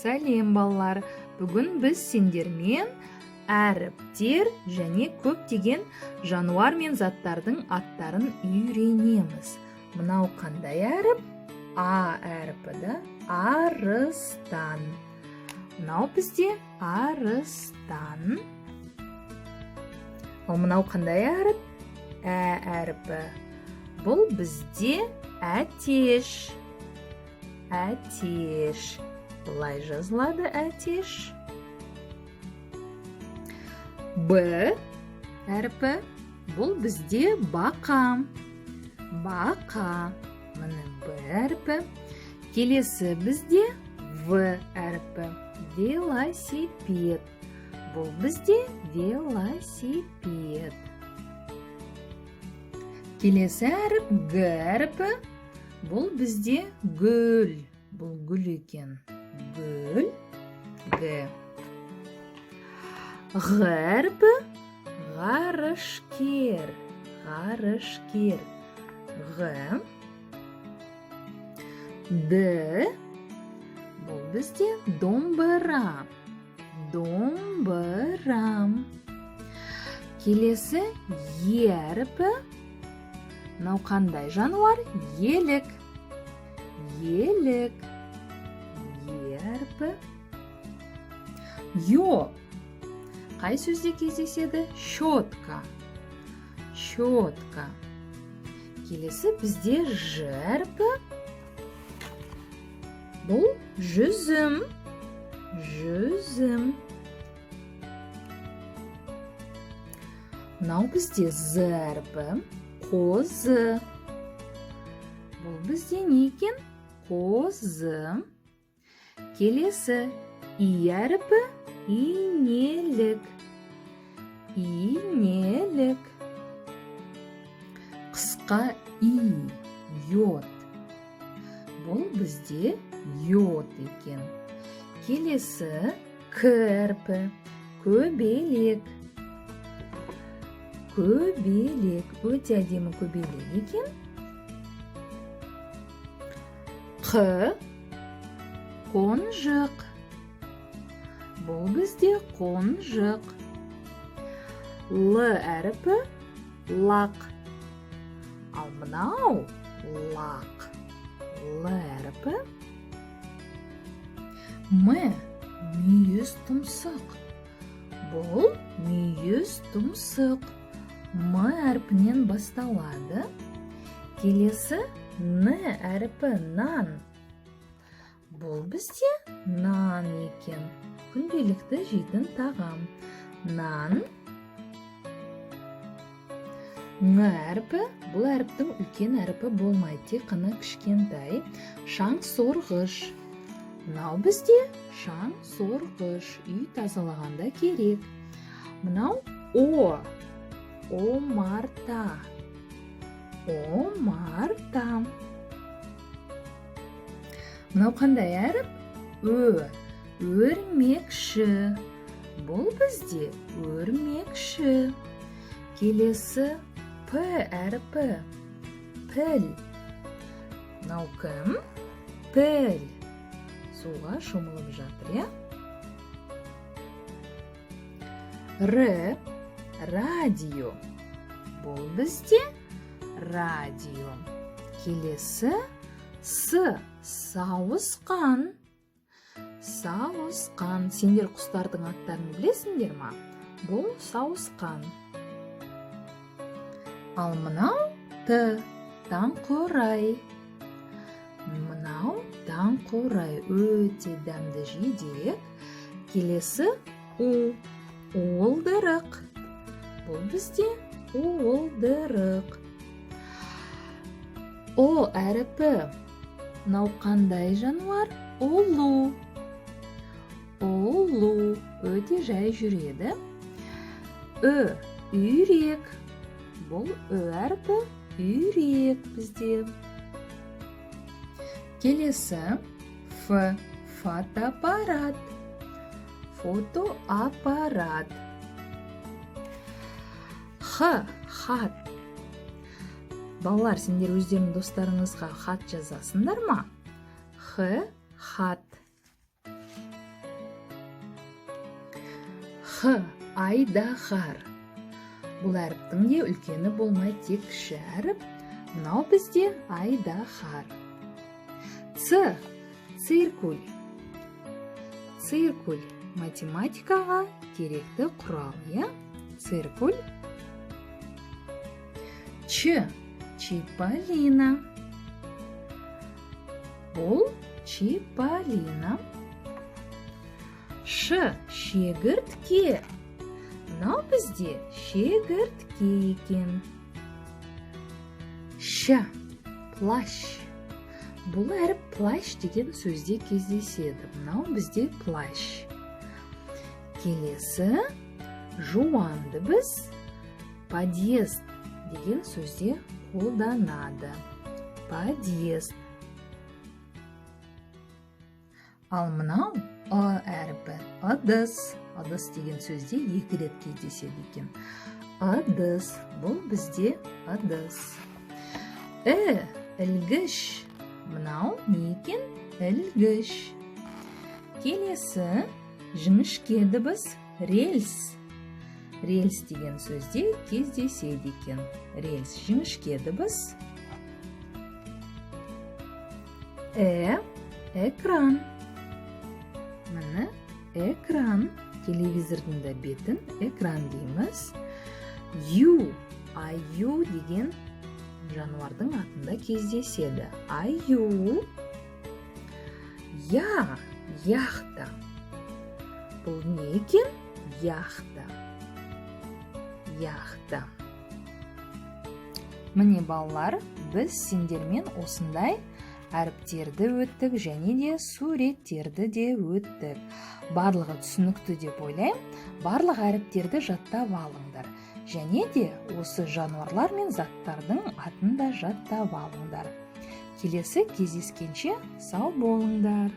Сәлем балалар. Бүгін біз сендермен әріптер және көптеген жануар мен заттардың аттарын үйренеміз. Мынау қандай әріп? А әріпі да арыстан. Мынау бізде арыстан. Ал мынау қандай әріп? Ә әріпі. Бұл бізде әтеш. Әтеш. Бұлай жазылады әтеш. Б әріпі. Бұл бізде бақа. Бақа. Міне Б әріпі. Келесі бізде В әріпі. Велосипед. Бұл бізде велосипед. Келесі әріп Г әріпі. Бұл бізде гүл. Бұл гүл екен. Гүл. Г. Ғ әріпі. Ғарышкер. Ғарышкер. Ғ. Д. Бұл бізде домбыра. Домбыра. Келесі Е әріпі. Мынау қандай жануар? Елік. Елік. Е әріпі. Ё. Қай сөзде кездеседі? Щетка. Щетка. Келесі бізде Ж әріпі. Бұл жүзім. Жүзім. Мынау бізде З әріпі. Қозы. Бұл бізде не екен? Қозы. Келесі И әріпі. Инелік. Инелік. Қысқа И. Йод. Бұл бізде йод екен. Келесі К әріпі. Көбелек. Көбелек. Өте әдемі көбелек екен. Қ. Қонжық. Бұл бізде қонжық. Л әріпі. Лақ. Ал мынау лақ. Л әріпі. М. Мүйіз тұмсық. Бұл мүйіз тұмсық. М әрпінен басталады. Келесі Н әріпі. Нан. Бұл бізде нан екен. Күнделікті жейтін тағам. Нан. Ң әріпі. Бұл әріптің үлкен әріпі болмайды, тек қана кішкентай. Шаң сорғыш. Мынау бізде шаң сорғыш. Үй тазалағанда керек. Мынау О. Омарта. Омарта. Мынау қандай әріп? Ö. Өрмекші. Бұл бізде өрмекші. Келесі П әріпі. Піл. Мынау кім? Піл. Суға шомылып жатыр, я? Р. Радио. Бұл бізде радио. Келесі С. Сауысқан. Сауысқан. Сендер құстардың аттарын білесіңдер ма? Бұл сауысқан. Ал мынау Т. Таңқурай. Мынау таңқурай. Өте дәмді жидек. Келесі У. Уылдырық. Бұл бізде уылдырық. О әріпі. Мынау қандай жануар? Ұлу. Ұлу. Өте жай жүреді. Ö. Үйрек. Бұл Ö әріпі. Үйрек бізде. Келесі Ф. Фотоаппарат. Фотоаппарат. Х. Хат. Балалар, сендер өздерің достарыңызға хат жазасыңдар ма? Х. Хат. Х. Айдаһар. Бұл әріптің де үлкені болмай тек кіші әріп. Мынау бізде айдаһар. Ц. Циркуль. Циркуль. Математикаға керекті құрал, иә? Циркуль. Ч. Чиполлино. Бұл Чиполлино. Ш. Шегіртке. Мынау бізде шегіртке екен. Ш. Плащ. Бұл әріп плащ деген сөзде кездеседі. Мынау бізде плащ. Келесі жуанды біз подъезд деген сөзде қолданады. Подъезд. Ал мынау әріпі ыдыс. Ыдыс деген сөзде екі рет кездеседі екен. Ыдыс. Бұл бізде ыдыс. Ілгіш. Мынау не екен? Ілгіш. Келесі жіңішке дыбыс рельс. Рельс деген сөзде кездеседі екен. Рельс жіңішке дыбыс. Экран. Міне экран. Телевизордың да бетін экран дейміз. Аю деген жануардың атында кездеседі. Аю. Яхта. Бұл не екен? Яхта. Міне балалар, біз сендермен осындай әріптерді өттік және де суреттерді де өттік. Барлығы түсінікті деп ойлаймын. Барлық әріптерді жаттап алыңдар. Және де осы жануарлар мен заттардың атын да жаттап алыңдар. Келесі кездескенше сау болыңдар.